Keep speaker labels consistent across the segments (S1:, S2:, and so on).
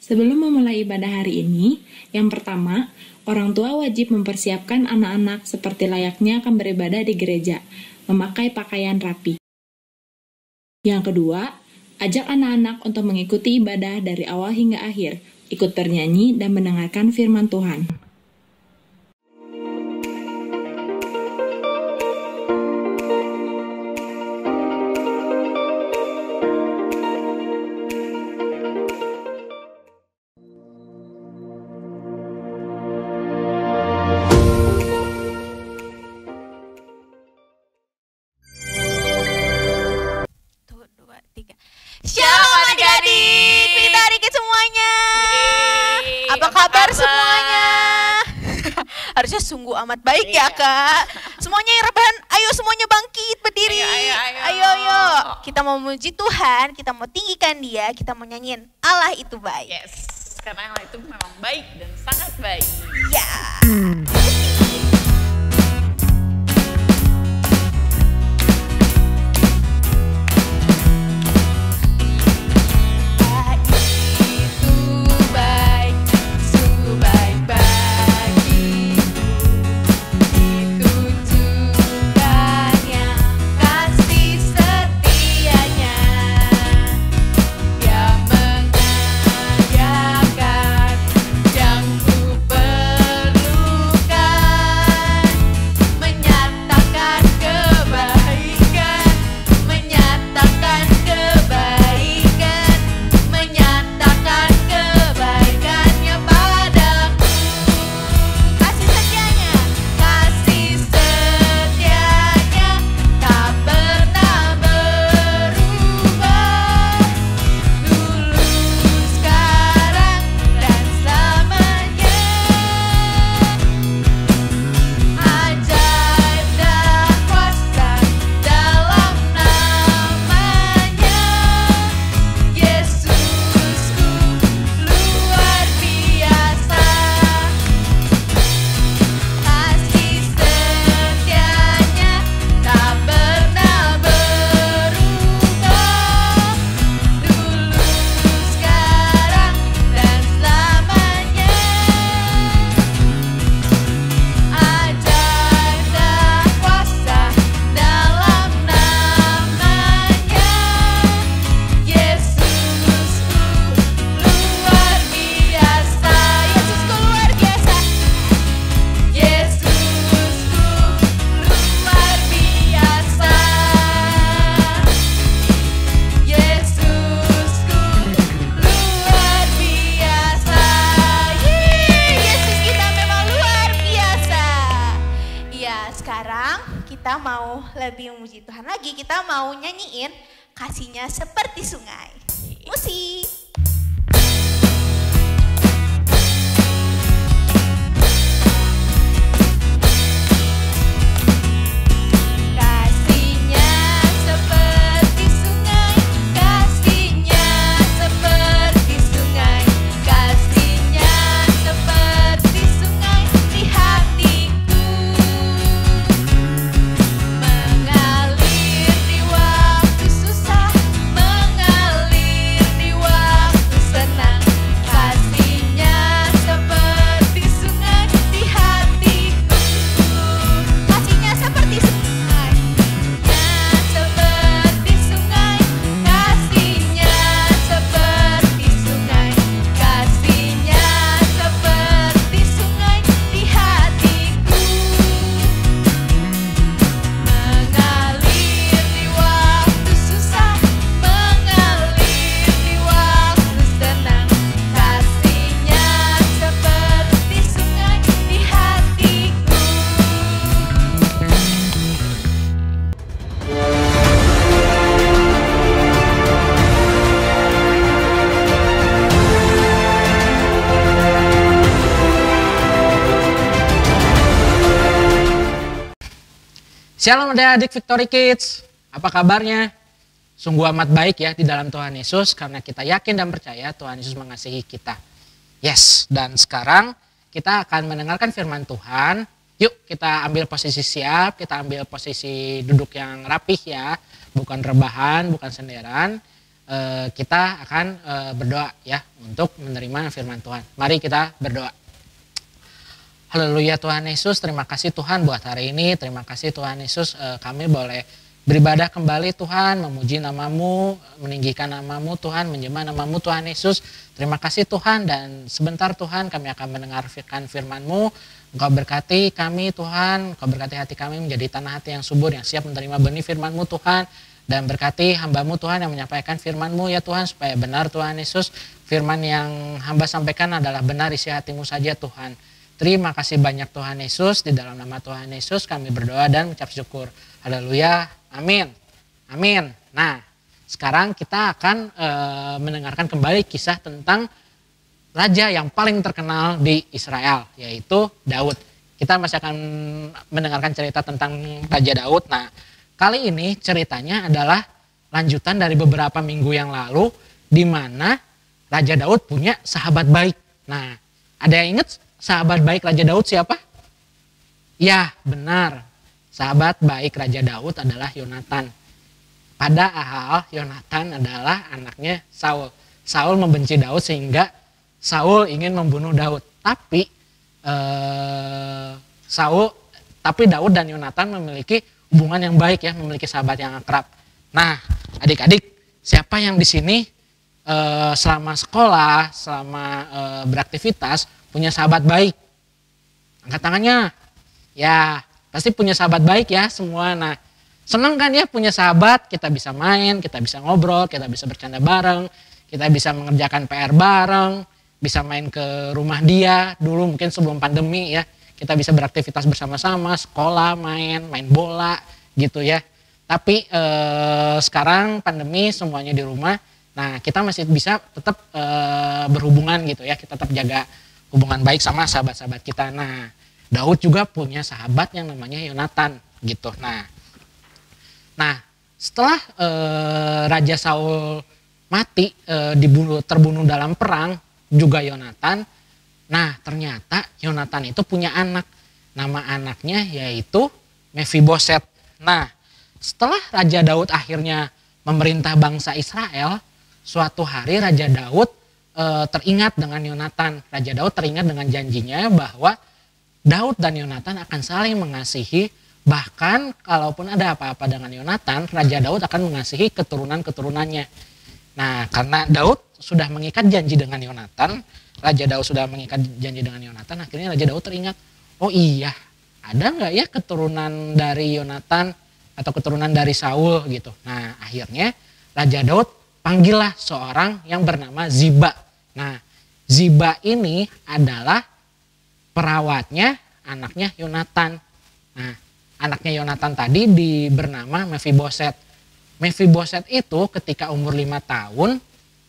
S1: Sebelum memulai ibadah hari ini, yang pertama, orang tua wajib mempersiapkan anak-anak seperti layaknya akan beribadah di gereja, memakai pakaian rapi. Yang kedua, ajak anak-anak untuk mengikuti ibadah dari awal hingga akhir, ikut bernyanyi dan mendengarkan firman Tuhan.
S2: Shalom adik-adik, kita adik semuanya. Apa kabar semuanya? Harusnya sungguh amat baik ya kak. Semuanya yang rebahan, ayo semuanya bangkit berdiri. Ayo. Kita mau memuji Tuhan, kita mau tinggikan Dia, kita mau nyanyiin Allah itu baik.
S3: Yes, karena Allah itu memang baik dan sangat baik.
S2: Ya. Lebih memuji Tuhan lagi, kita mau nyanyiin Kasihnya Seperti Sungai. Musik.
S4: Shalom adik-adik Victory Kids, apa kabarnya? Sungguh amat baik ya di dalam Tuhan Yesus karena kita yakin dan percaya Tuhan Yesus mengasihi kita. Yes, dan sekarang kita akan mendengarkan firman Tuhan. Yuk kita ambil posisi siap, kita ambil posisi duduk yang rapih ya, bukan rebahan, bukan senderan. kita akan berdoa ya untuk menerima firman Tuhan. Mari kita berdoa. Haleluya Tuhan Yesus, terima kasih Tuhan buat hari ini. Terima kasih Tuhan Yesus, kami boleh beribadah kembali Tuhan, memuji namamu, meninggikan namamu Tuhan, menyembah namamu Tuhan Yesus. Terima kasih Tuhan, dan sebentar Tuhan kami akan mendengarkan firman-Mu. Engkau berkati kami Tuhan, Engkau berkati hati kami menjadi tanah hati yang subur, yang siap menerima benih firman-Mu Tuhan. Dan berkati hamba-Mu Tuhan yang menyampaikan firman-Mu ya Tuhan, supaya benar Tuhan Yesus, firman yang hamba sampaikan adalah benar isi hati-Mu saja Tuhan. Terima kasih banyak Tuhan Yesus, di dalam nama Tuhan Yesus kami berdoa dan mengucap syukur. Haleluya, amin, amin. Nah, sekarang kita akan mendengarkan kembali kisah tentang raja yang paling terkenal di Israel, yaitu Daud. Kita masih akan mendengarkan cerita tentang Raja Daud. Nah, kali ini ceritanya adalah lanjutan dari beberapa minggu yang lalu, di mana Raja Daud punya sahabat baik. Nah, ada yang ingat sahabat baik Raja Daud siapa? Ya, benar. Sahabat baik Raja Daud adalah Yonatan. Padahal Yonatan adalah anaknya Saul. Saul membenci Daud sehingga Saul ingin membunuh Daud. Tapi Daud dan Yonatan memiliki hubungan yang baik ya, memiliki sahabat yang akrab. Nah, adik-adik, siapa yang di sini selama sekolah, selama beraktivitas punya sahabat baik? Angkat tangannya. Ya, pasti punya sahabat baik ya semua. Nah, senang kan ya punya sahabat, kita bisa main, kita bisa ngobrol, kita bisa bercanda bareng, kita bisa mengerjakan PR bareng, bisa main ke rumah dia dulu mungkin sebelum pandemi ya. Kita bisa beraktivitas bersama-sama, sekolah, main bola gitu ya. Tapi sekarang pandemi semuanya di rumah. Nah, kita masih bisa tetap berhubungan gitu ya. Kita tetap jaga hubungan baik sama sahabat-sahabat kita. Nah, Daud juga punya sahabat yang namanya Yonatan gitu. Nah setelah Raja Saul mati, terbunuh dalam perang juga Yonatan. Nah ternyata Yonatan itu punya anak. Nama anaknya yaitu Mephiboset. Nah setelah Raja Daud akhirnya memerintah bangsa Israel, suatu hari Raja Daud teringat dengan Yonatan. Raja Daud teringat dengan janjinya bahwa Daud dan Yonatan akan saling mengasihi, bahkan kalaupun ada apa-apa dengan Yonatan, Raja Daud akan mengasihi keturunan-keturunannya. Nah, karena Daud sudah mengikat janji dengan Yonatan, Raja Daud sudah mengikat janji dengan Yonatan, akhirnya Raja Daud teringat, oh iya, ada nggak ya keturunan dari Yonatan atau keturunan dari Saul gitu. Nah, akhirnya Raja Daud panggillah seorang yang bernama Ziba. Nah, Ziba ini adalah perawatnya anaknya Yonatan. Nah, anaknya Yonatan tadi bernama Mephiboset. Mephiboset itu ketika umur 5 tahun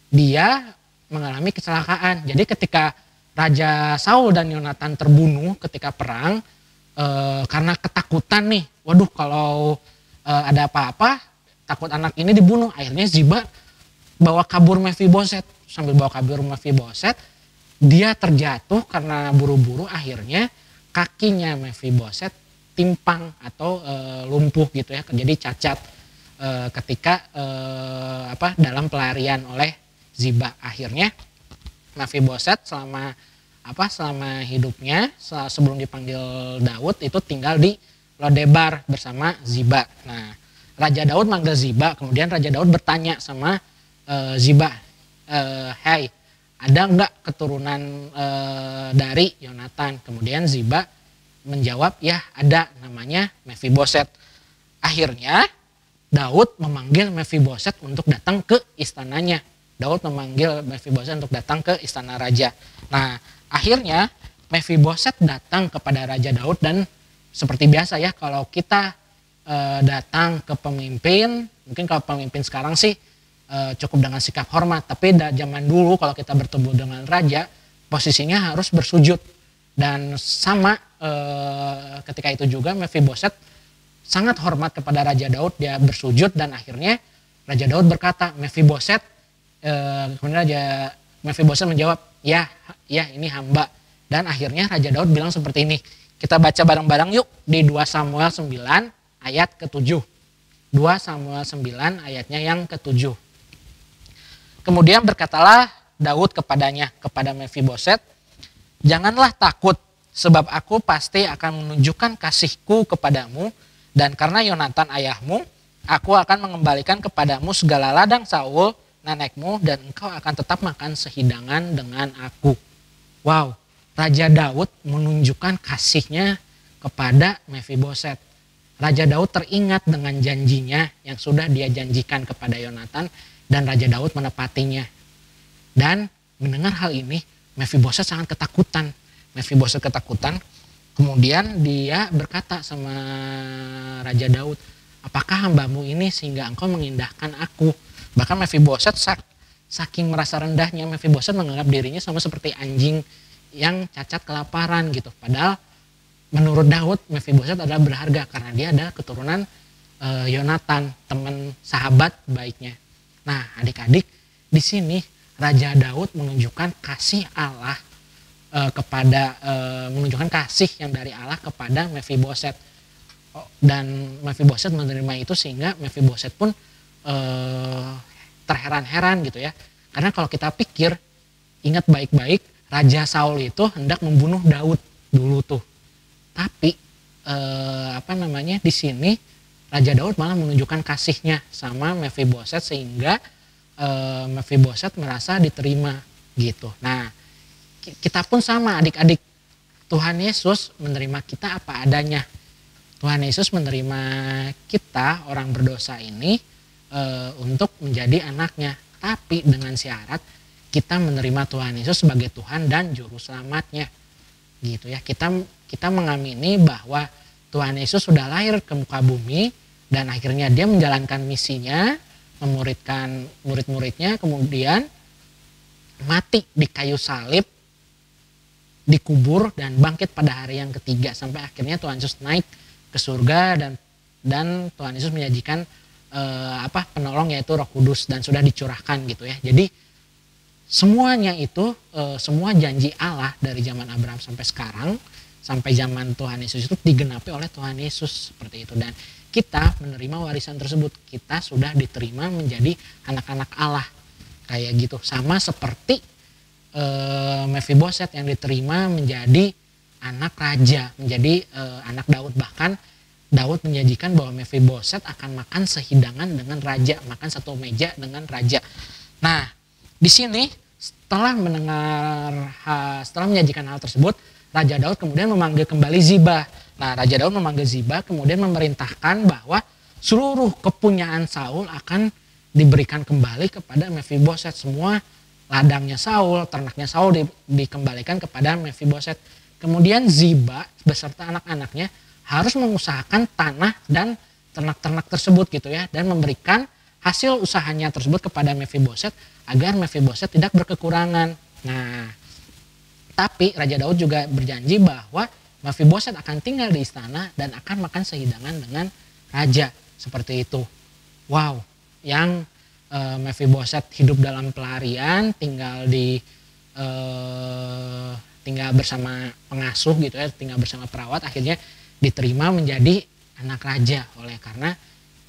S4: dia mengalami kecelakaan. Jadi ketika Raja Saul dan Yonatan terbunuh ketika perang, karena ketakutan nih, waduh kalau ada apa-apa takut anak ini dibunuh. Akhirnya Ziba bawa kabur Mephiboset. Sambil bawa kabur Mephiboset, dia terjatuh karena buru-buru, akhirnya kakinya Mephiboset timpang atau lumpuh gitu ya, jadi cacat ketika dalam pelarian oleh Ziba. Akhirnya Mephiboset selama hidupnya sebelum dipanggil Daud itu tinggal di Lodebar bersama Ziba. Nah, Raja Daud manggil Ziba, kemudian Raja Daud bertanya sama Ziba, "Hai, ada enggak keturunan dari Yonatan?" Kemudian Ziba menjawab, "Ya ada, namanya Mephiboset." Akhirnya Daud memanggil Mephiboset untuk datang ke istananya. Daud memanggil Mephiboset untuk datang ke istana raja. Nah akhirnya Mephiboset datang kepada Raja Daud, dan seperti biasa ya kalau kita datang ke pemimpin, mungkin kalau pemimpin sekarang sih cukup dengan sikap hormat, tapi zaman dulu kalau kita bertemu dengan raja posisinya harus bersujud. Dan sama ketika itu juga Mephiboset sangat hormat kepada Raja Daud, dia bersujud, dan akhirnya Raja Daud berkata, "Mephiboset." Kemudian Mephiboset menjawab, ya ini hamba." Dan akhirnya Raja Daud bilang seperti ini, kita baca bareng-bareng yuk di 2 Samuel 9 ayat ke-7. 2 Samuel 9 ayatnya yang ke-7. Kemudian berkatalah Daud kepadanya, kepada Mefiboset, janganlah takut, sebab aku pasti akan menunjukkan kasihku kepadamu, dan karena Yonatan ayahmu, aku akan mengembalikan kepadamu segala ladang Saul, nenekmu, dan engkau akan tetap makan sehidangan dengan aku. Wow, Raja Daud menunjukkan kasihnya kepada Mefiboset. Raja Daud teringat dengan janjinya yang sudah dia janjikan kepada Yonatan, dan Raja Daud menepatinya. Dan mendengar hal ini, Mefiboset sangat ketakutan. Mefiboset ketakutan, kemudian dia berkata sama Raja Daud, apakah hambamu ini sehingga engkau mengindahkan aku? Bahkan Mefiboset saking merasa rendahnya, Mefiboset menganggap dirinya sama seperti anjing yang cacat kelaparan gitu. Padahal menurut Daud, Mefiboset adalah berharga karena dia adalah keturunan Yonatan, teman sahabat baiknya. Nah, adik-adik, di sini Raja Daud menunjukkan kasih Allah menunjukkan kasih yang dari Allah kepada Mefiboset. Dan Mefiboset menerima itu sehingga Mefiboset pun terheran-heran gitu ya. Karena kalau kita pikir, ingat baik-baik, Raja Saul itu hendak membunuh Daud dulu tuh. Tapi di sini Raja Daud malah menunjukkan kasihnya sama Mefiboset sehingga Mefiboset merasa diterima gitu. Nah, kita pun sama adik-adik. Tuhan Yesus menerima kita apa adanya. Tuhan Yesus menerima kita orang berdosa ini untuk menjadi anaknya. Tapi dengan syarat kita menerima Tuhan Yesus sebagai Tuhan dan Juru Selamatnya. Gitu ya. Kita mengamini bahwa Tuhan Yesus sudah lahir ke muka bumi dan akhirnya dia menjalankan misinya, memuridkan murid-muridnya, kemudian mati di kayu salib, dikubur dan bangkit pada hari yang ketiga sampai akhirnya Tuhan Yesus naik ke surga dan Tuhan Yesus menyajikan penolong yaitu Roh Kudus dan sudah dicurahkan gitu ya. Jadi semuanya itu semua janji Allah dari zaman Abraham sampai sekarang sampai zaman Tuhan Yesus itu digenapi oleh Tuhan Yesus seperti itu, dan kita menerima warisan tersebut. Kita sudah diterima menjadi anak-anak Allah kayak gitu, sama seperti Mefiboset yang diterima menjadi anak raja, menjadi anak Daud. Bahkan Daud menjanjikan bahwa Mefiboset akan makan sehidangan dengan raja, makan satu meja dengan raja. Nah, di sini setelah menyajikan hal tersebut, Raja Daud kemudian memanggil kembali Ziba. Nah, Raja Daud memanggil Ziba kemudian memerintahkan bahwa seluruh kepunyaan Saul akan diberikan kembali kepada Mefiboset. Semua ladangnya Saul, ternaknya Saul dikembalikan kepada Mefiboset. Kemudian Ziba beserta anak-anaknya harus mengusahakan tanah dan ternak-ternak tersebut gitu ya, dan memberikan hasil usahanya tersebut kepada Mefiboset agar Mefiboset tidak berkekurangan. Nah, tapi Raja Daud juga berjanji bahwa Mefiboset akan tinggal di istana dan akan makan sehidangan dengan raja seperti itu. Wow, yang Mefiboset hidup dalam pelarian, tinggal bersama pengasuh gitu ya, tinggal bersama perawat, akhirnya diterima menjadi anak raja oleh karena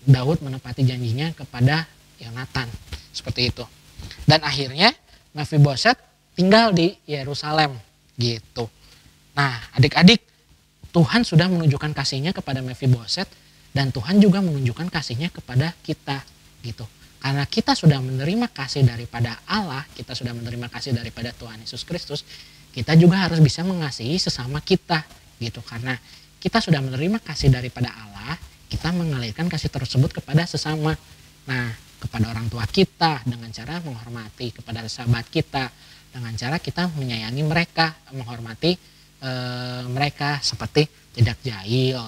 S4: Daud menepati janjinya kepada Yonatan seperti itu. Dan akhirnya Mefiboset tinggal di Yerusalem gitu. Nah, adik-adik, Tuhan sudah menunjukkan kasihnya kepada Mefiboset dan Tuhan juga menunjukkan kasihnya kepada kita gitu. Karena kita sudah menerima kasih daripada Allah, kita sudah menerima kasih daripada Tuhan Yesus Kristus, kita juga harus bisa mengasihi sesama kita gitu. Karena kita sudah menerima kasih daripada Allah, kita mengalirkan kasih tersebut kepada sesama. Nah, kepada orang tua kita dengan cara menghormati, kepada sahabat kita dengan cara kita menyayangi mereka, menghormati mereka seperti tidak jahil,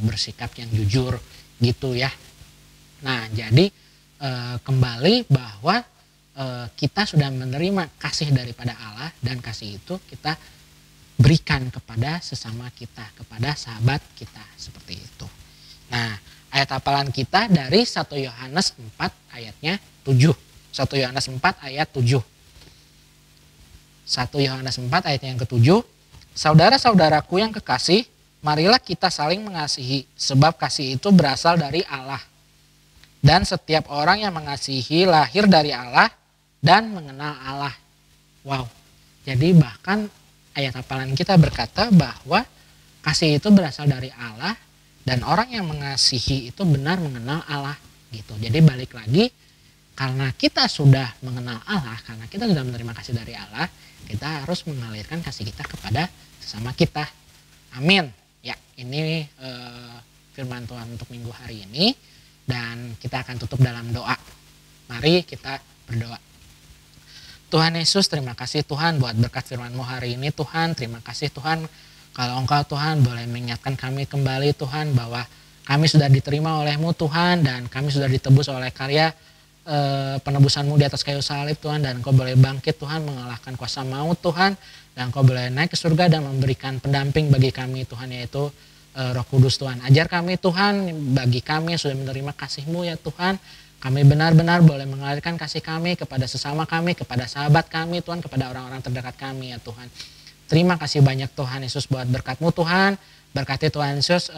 S4: bersikap yang jujur gitu ya. Nah, jadi kembali bahwa kita sudah menerima kasih daripada Allah dan kasih itu kita berikan kepada sesama kita, kepada sahabat kita seperti itu. Nah, ayat hafalan kita dari 1 Yohanes 4 ayatnya 7. 1 Yohanes 4 ayat 7. 1 Yohanes 4 ayat yang ke-7. Saudara-saudaraku yang kekasih, marilah kita saling mengasihi, sebab kasih itu berasal dari Allah. Dan setiap orang yang mengasihi lahir dari Allah dan mengenal Allah. Wow. Jadi bahkan ayat hafalan kita berkata bahwa kasih itu berasal dari Allah dan orang yang mengasihi itu benar mengenal Allah gitu. Jadi balik lagi, karena kita sudah mengenal Allah, karena kita sudah menerima kasih dari Allah, kita harus mengalirkan kasih kita kepada sesama kita. Amin. Ya, ini firman Tuhan untuk minggu hari ini, dan kita akan tutup dalam doa. Mari kita berdoa. Tuhan Yesus, terima kasih Tuhan buat berkat firman-Mu hari ini Tuhan. Terima kasih Tuhan kalau Engkau Tuhan boleh mengingatkan kami kembali Tuhan bahwa kami sudah diterima oleh-Mu Tuhan, dan kami sudah ditebus oleh karya penebusan-Mu di atas kayu salib Tuhan, dan Engkau boleh bangkit Tuhan mengalahkan kuasa maut Tuhan, dan Engkau boleh naik ke surga dan memberikan pendamping bagi kami Tuhan, yaitu Roh Kudus Tuhan. Ajar kami Tuhan, bagi kami yang sudah menerima kasih-Mu ya Tuhan, kami benar-benar boleh mengalirkan kasih kami kepada sesama kami, kepada sahabat kami Tuhan, kepada orang-orang terdekat kami ya Tuhan. Terima kasih banyak Tuhan Yesus buat berkat-Mu Tuhan. Berkati Tuhan Yesus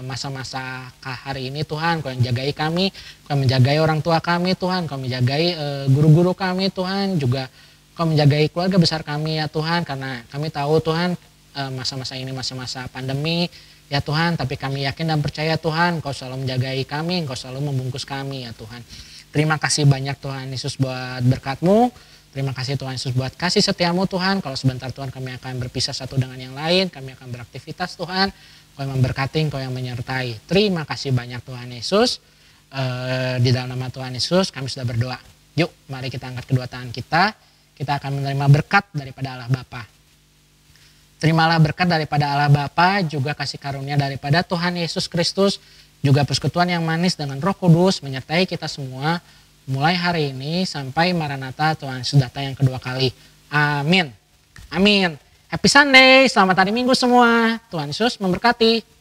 S4: masa-masa hari ini Tuhan, Kau yang jagai kami, Kau menjagai orang tua kami Tuhan, Kau menjagai guru-guru kami Tuhan, juga Kau menjagai keluarga besar kami ya Tuhan, karena kami tahu Tuhan masa-masa ini masa-masa pandemi ya Tuhan, tapi kami yakin dan percaya Tuhan, Kau selalu menjagai kami, Kau selalu membungkus kami ya Tuhan. Terima kasih banyak Tuhan Yesus buat berkat-Mu. Terima kasih Tuhan Yesus buat kasih setia-Mu Tuhan. Kalau sebentar Tuhan kami akan berpisah satu dengan yang lain, kami akan beraktivitas Tuhan. Kau yang memberkati, Kau yang menyertai. Terima kasih banyak Tuhan Yesus. Di dalam nama Tuhan Yesus kami sudah berdoa. Yuk mari kita angkat kedua tangan kita. Kita akan menerima berkat daripada Allah Bapa. Terimalah berkat daripada Allah Bapa, juga kasih karunia daripada Tuhan Yesus Kristus, juga persekutuan yang manis dengan Roh Kudus menyertai kita semua mulai hari ini sampai Maranatha Tuhan Yesus datang yang kedua kali. Amin. Amin. Happy Sunday, selamat hari Minggu semua. Tuhan Yesus memberkati.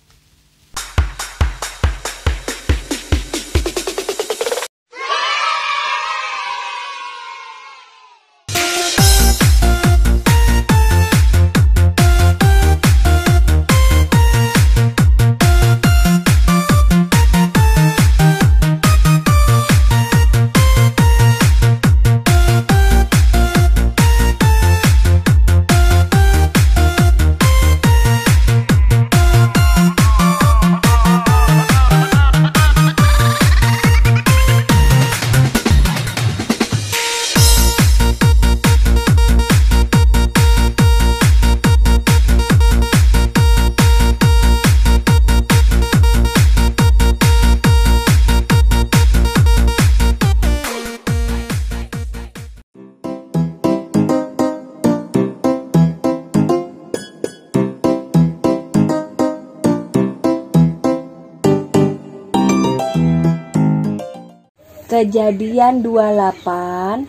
S5: Kejadian 28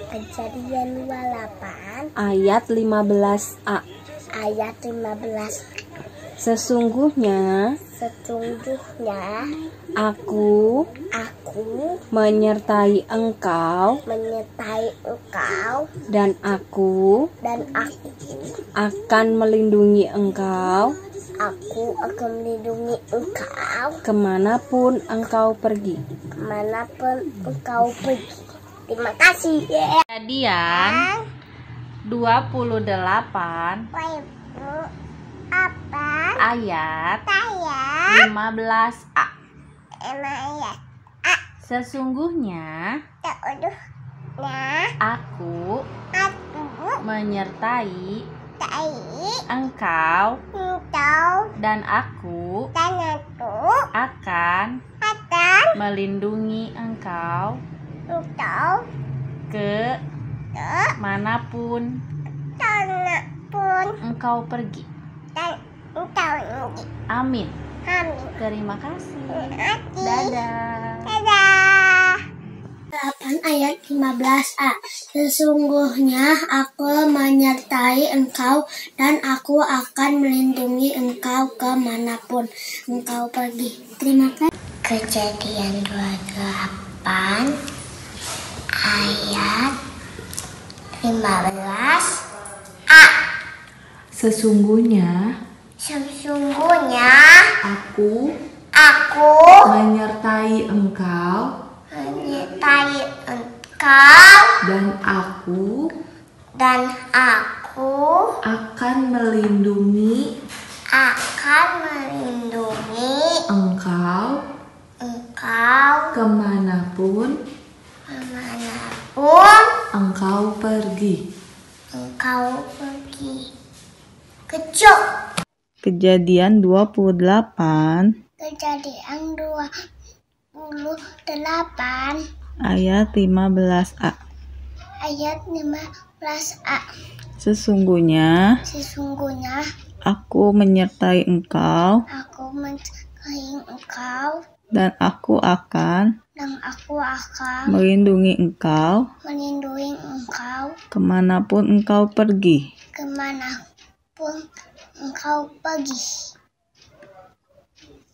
S5: ayat 15a. Sesungguhnya aku menyertai engkau dan aku akan melindungi engkau kemanapun engkau pergi.
S6: Terima kasih.
S3: Kejadian 28 ayat 15a. Sesungguhnya aku menyertai engkau dan aku akan melindungi engkau ke manapun engkau pergi. Amin. Terima kasih. Dadah.
S6: 8 ayat 15a. Sesungguhnya aku menyertai engkau dan aku akan melindungi engkau kemanapun engkau pergi. Terima kasih. Kejadian 28 ayat 15a.
S5: Sesungguhnya
S6: Sesungguhnya
S5: aku
S6: aku
S5: menyertai engkau
S6: menyertai engkau
S5: dan aku akan melindungi engkau kemanapun engkau pergi.
S6: Kecuk.
S1: Kejadian 28
S6: Kejadian 28
S1: ayat 15a.
S6: ayat 15a.
S1: Sesungguhnya aku menyertai engkau dan aku akan melindungi engkau kemanapun engkau pergi.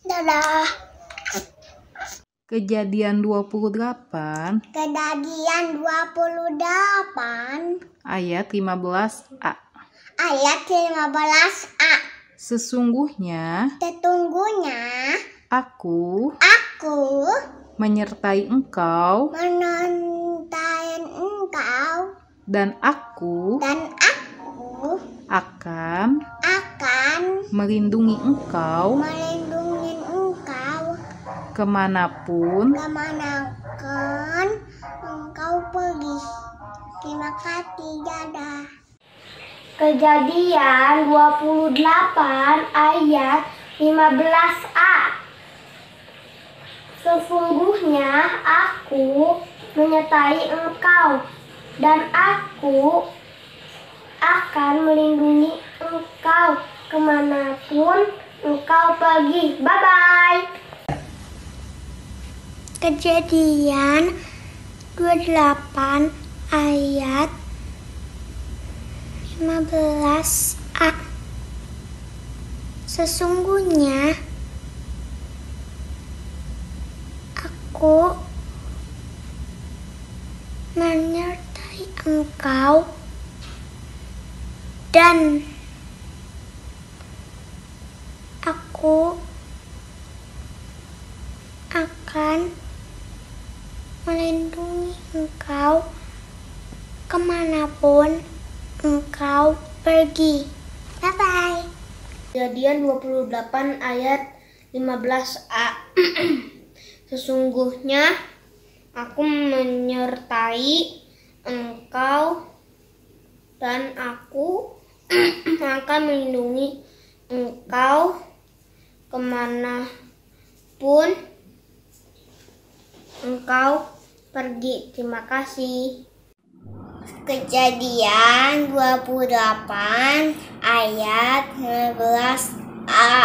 S6: Dadah.
S1: Kejadian 28 ayat 15a.
S6: ayat 15a.
S1: Sesungguhnya aku menyertai engkau dan aku akan melindungi engkau kemanapun
S6: engkau pergi. Terima kasih, dadah. Kejadian 28 ayat 15a. Sesungguhnya aku menyertai engkau dan aku akan melindungi engkau kemanapun engkau pergi. Bye-bye. Kejadian 28 ayat 15a. Sesungguhnya aku menyertai engkau dan aku akan melindungi engkau kemanapun engkau pergi. Bye-bye. Kejadian 28 ayat 15a. Sesungguhnya aku menyertai engkau dan aku akan melindungi engkau kemanapun engkau pergi. Terima kasih. Kejadian 28 ayat 15a.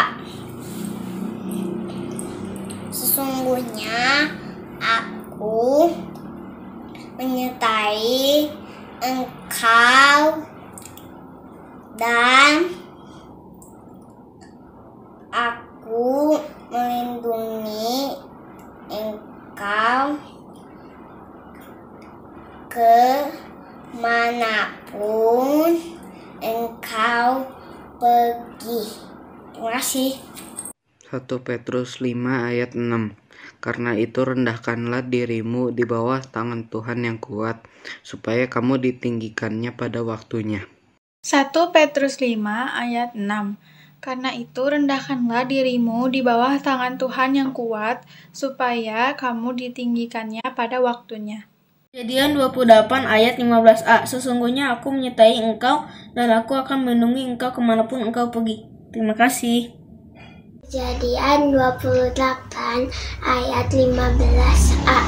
S6: Sesungguhnya aku menyertai engkau dan aku melindungi engkau kemanapun engkau pergi. Terima kasih.
S7: 1 Petrus 5 ayat 6. Karena itu rendahkanlah dirimu di bawah tangan Tuhan yang kuat, supaya kamu ditinggikannya pada waktunya.
S8: 1 Petrus 5 ayat 6. Karena itu rendahkanlah dirimu di bawah tangan Tuhan yang kuat, supaya kamu ditinggikannya pada waktunya.
S9: Kejadian 28 ayat 15a. Sesungguhnya aku menyertai engkau dan aku akan melindungi engkau kemanapun engkau pergi. Terima kasih.
S6: Kejadian 28 ayat 15a.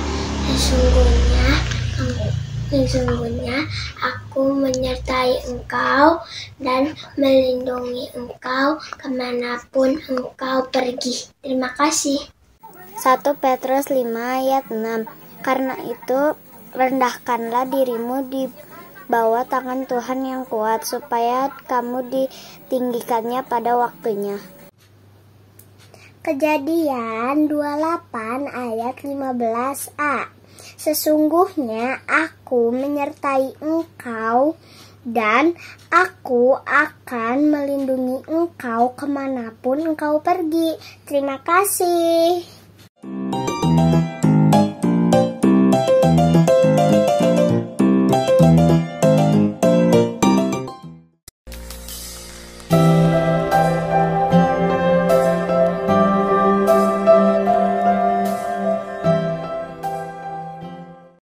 S6: Sesungguhnya aku menyertai engkau dan melindungi engkau kemanapun engkau pergi. Terima kasih. 1 Petrus 5 ayat 6. Karena itu rendahkanlah dirimu di bawah tangan Tuhan yang kuat, supaya kamu ditinggikannya pada waktunya. Kejadian 28 ayat 15a. Sesungguhnya aku menyertai engkau dan aku akan melindungi engkau kemanapun engkau pergi. Terima kasih.